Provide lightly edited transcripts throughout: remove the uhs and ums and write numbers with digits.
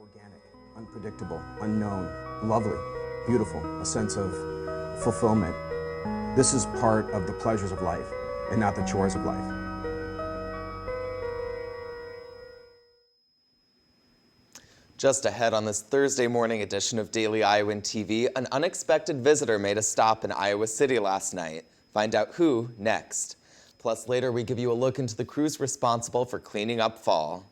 Organic, unpredictable, unknown, lovely, beautiful, a sense of fulfillment. This is part of the pleasures of life and not the chores of life. Just ahead on this Thursday morning edition of Daily Iowan TV, an unexpected visitor made a stop in Iowa City last night. Find out who next. Plus, later we give you a look into the crews responsible for cleaning up fall.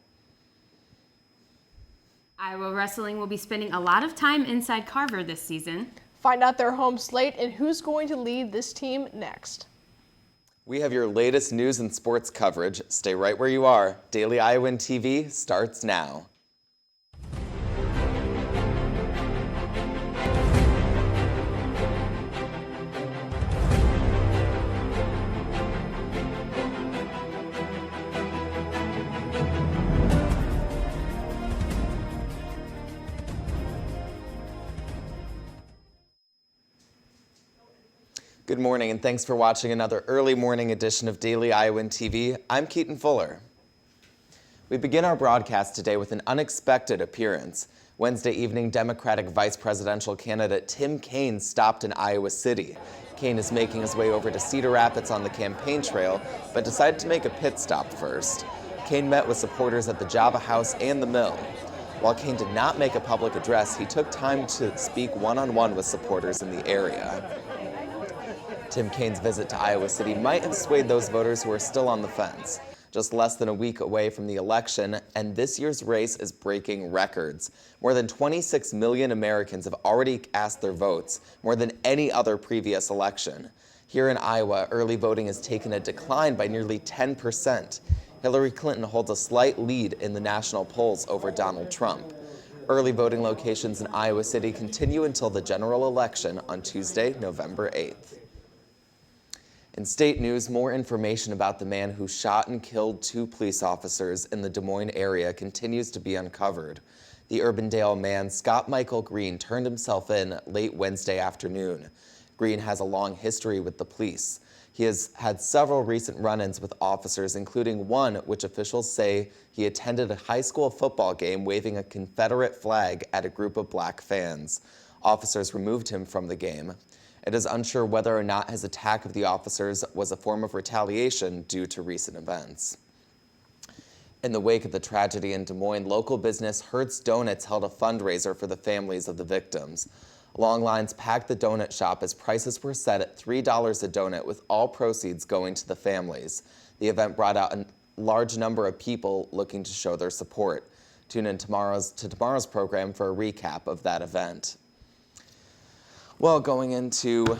Iowa wrestling will be spending a lot of time inside Carver this season. Find out their home slate and who's going to lead this team next. We have your latest news and sports coverage. Stay right where you are. Daily Iowan TV starts now. Good morning and thanks for watching another early morning edition of Daily Iowan TV. I'm Keaton Fuller. We begin our broadcast today with an unexpected appearance. Wednesday evening, Democratic vice presidential candidate Tim Kaine stopped in Iowa City. Kaine is making his way over to Cedar Rapids on the campaign trail, but decided to make a pit stop first. Kaine met with supporters at the Java House and the Mill. While Kaine did not make a public address, he took time to speak one-on-one with supporters in the area. Tim Kaine's visit to Iowa City might have swayed those voters who are still on the fence. Just less than a week away from the election, and this year's race is breaking records. More than 26 million Americans have already cast their votes, more than any other previous election. Here in Iowa, early voting has taken a decline by nearly 10%. Hillary Clinton holds a slight lead in the national polls over Donald Trump. Early voting locations in Iowa City continue until the general election on Tuesday, November 8th. In state news, more information about the man who shot and killed 2 police officers in the Des Moines area continues to be uncovered. The Urbandale man, Scott Michael Green, turned himself in late Wednesday afternoon. Green has a long history with the police. He has had several recent run-ins with officers, including one which officials say he attended a high school football game waving a Confederate flag at a group of black fans. Officers removed him from the game. It is unsure whether or not his attack of the officers was a form of retaliation due to recent events. In the wake of the tragedy in Des Moines, local business Hertz Donuts held a fundraiser for the families of the victims. Long lines packed the donut shop as prices were set at $3 a donut, with all proceeds going to the families. The event brought out a large number of people looking to show their support. Tune in tomorrow's program for a recap of that event. Well, going into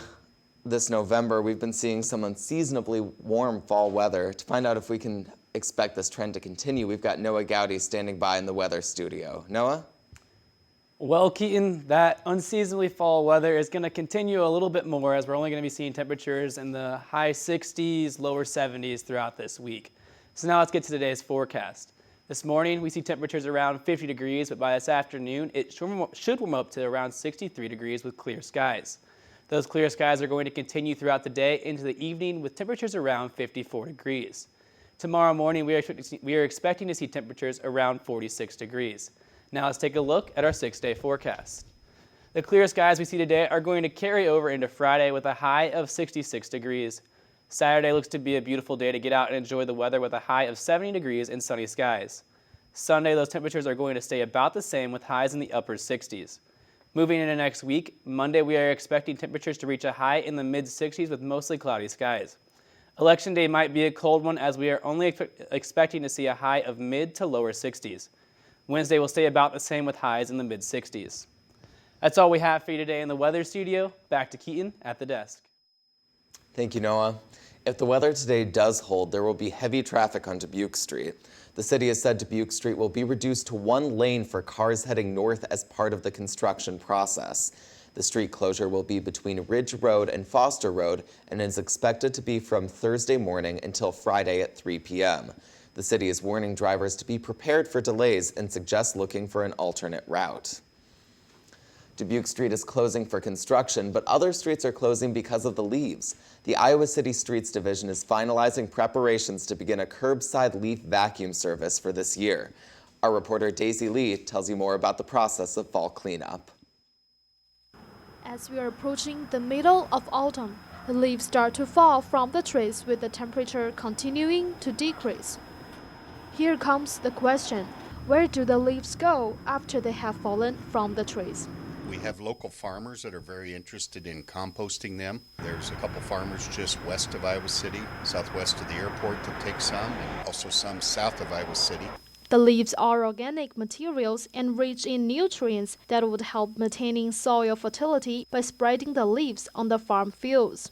this November, we've been seeing some unseasonably warm fall weather. To find out if we can expect this trend to continue, we've got Noah Gowdy standing by in the weather studio. Noah? Well, Keaton, that unseasonably fall weather is going to continue a little bit more, as we're only going to be seeing temperatures in the high 60s, lower 70s throughout this week. So now let's get to today's forecast. This morning, we see temperatures around 50 degrees, but by this afternoon, it should warm up to around 63 degrees with clear skies. Those clear skies are going to continue throughout the day into the evening with temperatures around 54 degrees. Tomorrow morning, we are expecting to see temperatures around 46 degrees. Now let's take a look at our 6-day forecast. The clear skies we see today are going to carry over into Friday with a high of 66 degrees. Saturday looks to be a beautiful day to get out and enjoy the weather with a high of 70 degrees and sunny skies. Sunday, those temperatures are going to stay about the same with highs in the upper 60s. Moving into next week, Monday we are expecting temperatures to reach a high in the mid-60s with mostly cloudy skies. Election day might be a cold one, as we are only expecting to see a high of mid to lower 60s. Wednesday will stay about the same with highs in the mid-60s. That's all we have for you today in the weather studio. Back to Keaton at the desk. Thank you, Noah. If the weather today does hold, there will be heavy traffic on Dubuque Street. The city has said Dubuque Street will be reduced to 1 lane for cars heading north as part of the construction process. The street closure will be between Ridge Road and Foster Road and is expected to be from Thursday morning until Friday at 3 p.m. The city is warning drivers to be prepared for delays and suggests looking for an alternate route. Dubuque Street is closing for construction, but other streets are closing because of the leaves. The Iowa City Streets Division is finalizing preparations to begin a curbside leaf vacuum service for this year. Our reporter Daisy Lee tells you more about the process of fall cleanup. As we are approaching the middle of autumn, the leaves start to fall from the trees with the temperature continuing to decrease. Here comes the question, where do the leaves go after they have fallen from the trees? We have local farmers that are very interested in composting them. There's a couple farmers just west of Iowa City, southwest of the airport that take some, and also some south of Iowa City. The leaves are organic materials and rich in nutrients that would help maintaining soil fertility by spreading the leaves on the farm fields.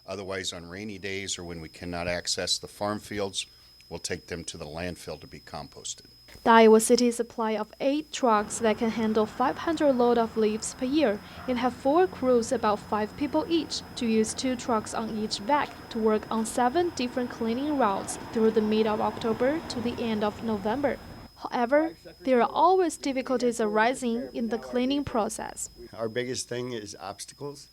Otherwise, on rainy days or when we cannot access the farm fields, we'll take them to the landfill to be composted. The Iowa City supply of 8 trucks that can handle 500 load of leaves per year and have 4 crews, about 5 people each, to use 2 trucks on each vac to work on 7 different cleaning routes through the mid of October to the end of November. However, there are always difficulties arising in the cleaning process. Our biggest thing is obstacles.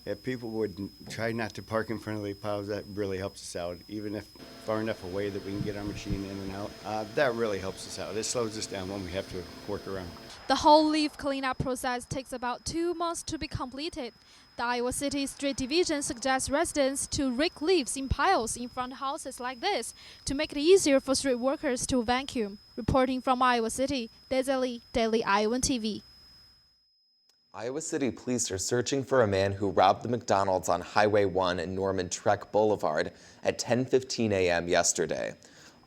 If people would try not to park in front of the piles, that really helps us out. Even if far enough away that we can get our machine in and out, that really helps us out. It slows us down when we have to work around. The whole leaf cleanup process takes about 2 months to be completed. The Iowa City Street Division suggests residents to rake leaves in piles in front of houses like this to make it easier for street workers to vacuum. Reporting from Iowa City, Daisy Lee, Daily Iowan TV. Iowa City police are searching for a man who robbed the McDonald's on Highway 1 and Norman Trek Boulevard at 10:15 a.m. yesterday.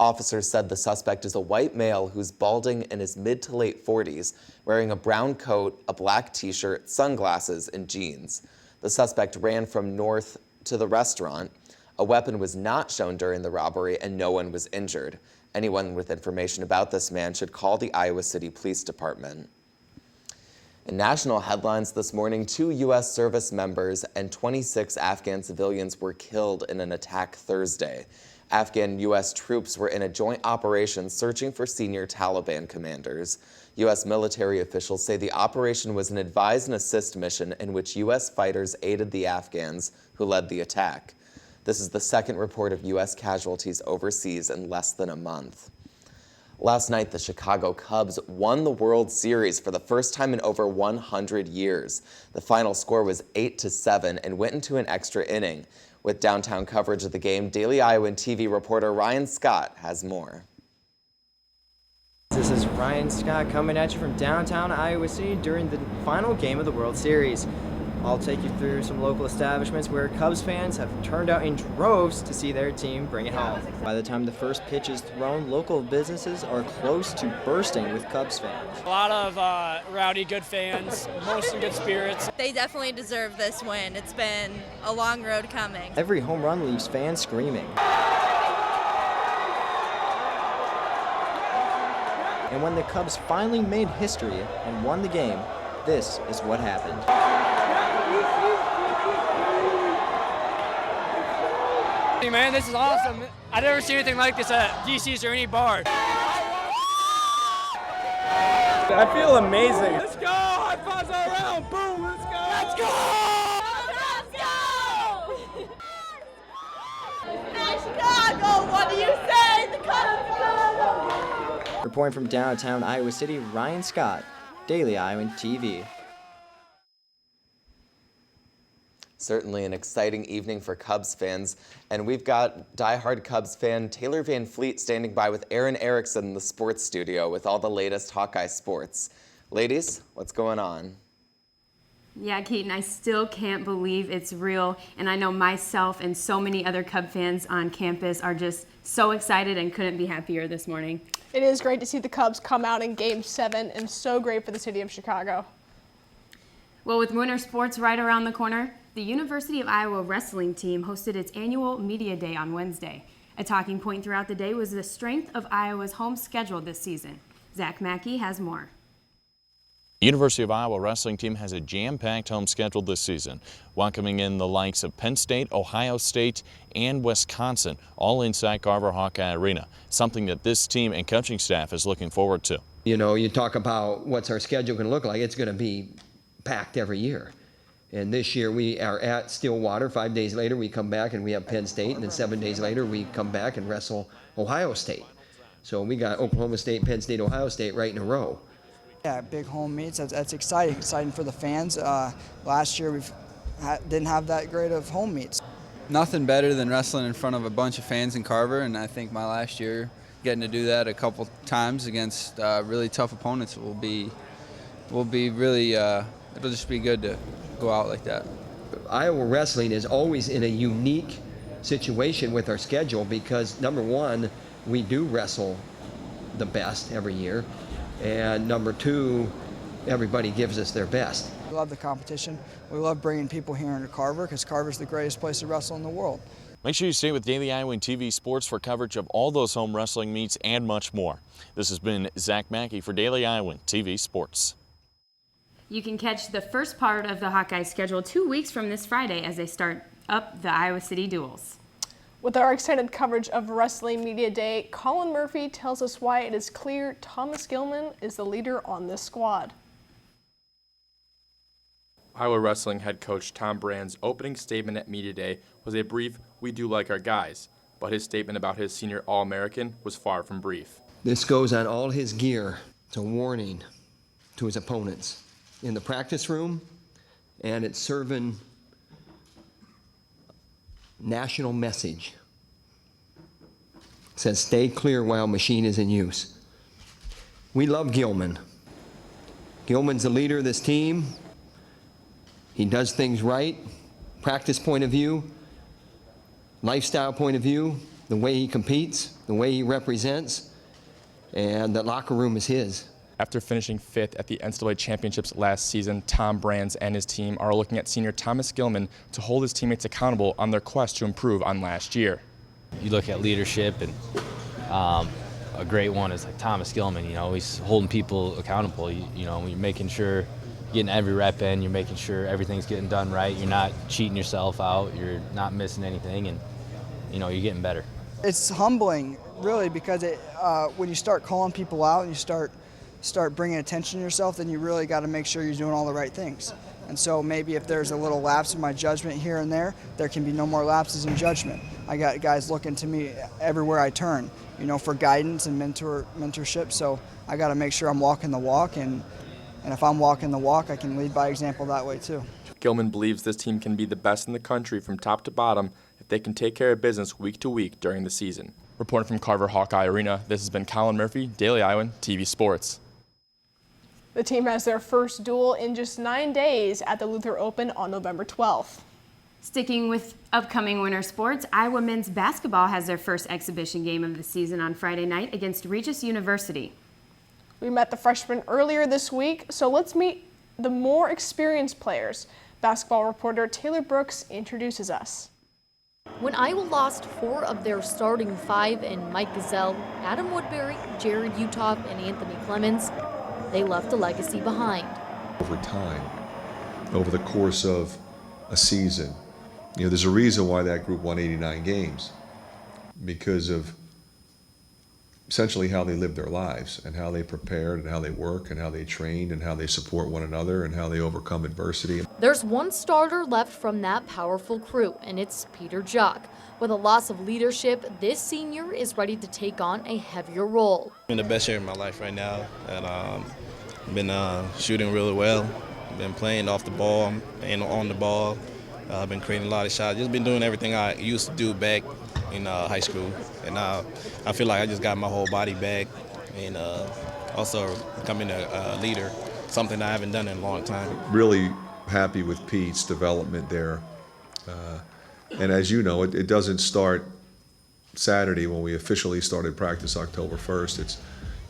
Officers said the suspect is a white male who's balding in his mid to late 40s, wearing a brown coat, a black t-shirt, sunglasses, and jeans. The suspect ran from north to the restaurant. A weapon was not shown during the robbery and no one was injured. Anyone with information about this man should call the Iowa City Police Department. In national headlines this morning, 2 U.S. service members and 26 Afghan civilians were killed in an attack Thursday. Afghan U.S. troops were in a joint operation searching for senior Taliban commanders. U.S. military officials say the operation was an advise and assist mission in which U.S. fighters aided the Afghans who led the attack. This is the second report of U.S. casualties overseas in less than a month. Last night, the Chicago Cubs won the World Series for the first time in over 100 years. The final score was 8-7 and went into an extra inning. With downtown coverage of the game, Daily Iowan TV reporter Ryan Scott has more. This is Ryan Scott coming at you from downtown Iowa City during the final game of the World Series. I'll take you through some local establishments where Cubs fans have turned out in droves to see their team bring it home. By the time the first pitch is thrown, local businesses are close to bursting with Cubs fans. A lot of rowdy, good fans, most in good spirits. They definitely deserve this win. It's been a long road coming. Every home run leaves fans screaming. And when the Cubs finally made history and won the game, this is what happened. Man, this is awesome. I've never seen anything like this at DC's or any bar. I feel amazing. Let's go! High fives all around! Boom! Let's go! Let's go! Let's go! Chicago, what do you say? The Cubs! Reporting from downtown Iowa City, Ryan Scott, Daily Iowan TV. Certainly an exciting evening for Cubs fans, and we've got diehard Cubs fan Taylor Van Fleet standing by with Aaron Erickson in the sports studio with all the latest Hawkeye sports. Ladies, what's going on? Yeah, Keaton, I still can't believe it's real, and I know myself and so many other Cub fans on campus are just so excited and couldn't be happier this morning. It is great to see the Cubs come out in Game 7 and so great for the city of Chicago. Well, with winter sports right around the corner, the University of Iowa wrestling team hosted its annual media day on Wednesday. A talking point throughout the day was the strength of Iowa's home schedule this season. Zach Mackey has more. The University of Iowa wrestling team has a jam-packed home schedule this season, welcoming in the likes of Penn State, Ohio State, and Wisconsin, all inside Carver Hawkeye Arena, something that this team and coaching staff is looking forward to. You know, you talk about what's our schedule going to look like. It's going to be packed every year. And this year we are at Stillwater. 5 days later we come back and we have Penn State, and then 7 days later we come back and wrestle Ohio State. So we got Oklahoma State, Penn State, Ohio State right in a row. Yeah, big home meets, that's exciting for the fans. Last year we didn't have that great of home meets. Nothing better than wrestling in front of a bunch of fans in Carver, and I think my last year getting to do that a couple times against really tough opponents will be really, it'll just be good to go out like that. Iowa wrestling is always in a unique situation with our schedule because, number one, we do wrestle the best every year, and number two, everybody gives us their best. We love the competition. We love bringing people here into Carver because Carver's the greatest place to wrestle in the world. Make sure you stay with Daily Iowan TV Sports for coverage of all those home wrestling meets and much more. This has been Zach Mackey for Daily Iowan TV Sports. You can catch the first part of the Hawkeyes schedule 2 weeks from this Friday as they start up the Iowa City Duels. With our extended coverage of Wrestling Media Day, Colin Murphy tells us why it is clear Thomas Gilman is the leader on this squad. Iowa Wrestling head coach Tom Brand's opening statement at Media Day was a brief, "We do like our guys," but his statement about his senior All-American was far from brief. This goes on all his gear. It's a warning to his opponents in the practice room, and it's serving national message. It says, stay clear while machine is in use. We love Gilman. Gilman's the leader of this team. He does things right, practice point of view, lifestyle point of view, the way he competes, the way he represents, and the locker room is his. After finishing 5th at the NCAA Championships last season, Tom Brands and his team are looking at senior Thomas Gilman to hold his teammates accountable on their quest to improve on last year. You look at leadership, and a great one is like Thomas Gilman. You know, he's holding people accountable. You know, you're making sure getting every rep in, you're making sure everything's getting done right, you're not cheating yourself out, you're not missing anything, and you know, you're getting better. It's humbling, really, because when you start calling people out and you start bringing attention to yourself, then you really got to make sure you're doing all the right things. And so maybe if there's a little lapse in my judgment here and there can be no more lapses in judgment. I got guys looking to me everywhere I turn, you know, for guidance and mentorship. So I got to make sure I'm walking the walk, and if I'm walking the walk, I can lead by example that way too. Gilman believes this team can be the best in the country from top to bottom if they can take care of business week to week during the season. Reporting from Carver Hawkeye Arena, this has been Colin Murphy, Daily Iowan TV Sports. The team has their first duel in just 9 days at the Luther Open on November 12th. Sticking with upcoming winter sports, Iowa men's basketball has their first exhibition game of the season on Friday night against Regis University. We met the freshmen earlier this week, so let's meet the more experienced players. Basketball reporter Taylor Brooks introduces us. When Iowa lost 4 of their starting 5 in Mike Gazelle, Adam Woodbury, Jared Uthoff, and Anthony Clemens, they left a legacy behind. Over time, over the course of a season, you know, there's a reason why that group won 89 games, because of essentially how they live their lives and how they prepared and how they work and how they train and how they support one another and how they overcome adversity. There's one starter left from that powerful crew, and it's Peter Jock. With a loss of leadership, this senior is ready to take on a heavier role. I'm in the best year of my life right now, and been shooting really well. Been playing off the ball and on the ball. I've been creating a lot of shots. Just been doing everything I used to do back in high school, and now I feel like I just got my whole body back, and also becoming a leader, something I haven't done in a long time. Really happy with Pete's development there, and as you know, it doesn't start Saturday when we officially started practice October 1st. It's,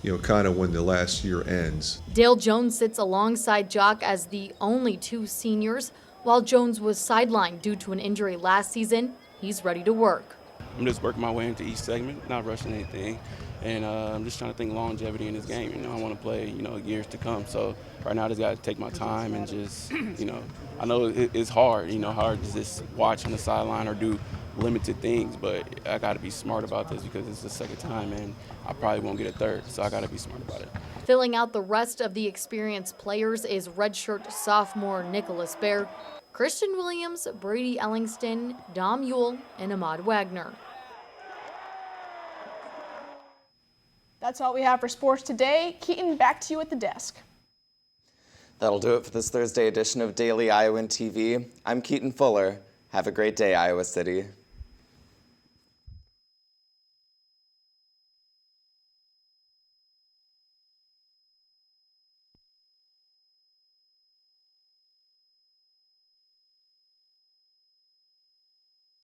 you know, kind of when the last year ends. Dale Jones sits alongside Jock as the only 2 seniors. While Jones was sidelined due to an injury last season, he's ready to work. I'm just working my way into each segment, not rushing anything, and I'm just trying to think longevity in this game. You know, I want to play, you know, years to come. So right now I just got to take my time and just, you know, I know it's hard, you know, hard to just watch on the sideline or do limited things, but I got to be smart about this because it's the second time and I probably won't get a third, so I got to be smart about it. Filling out the rest of the experienced players is redshirt sophomore Nicholas Baer, Christian Williams, Brady Ellingston, Dom Ewell, and Ahmad Wagner. That's all we have for sports today. Keaton, back to you at the desk. That'll do it for this Thursday edition of Daily Iowan TV. I'm Keaton Fuller. Have a great day, Iowa City.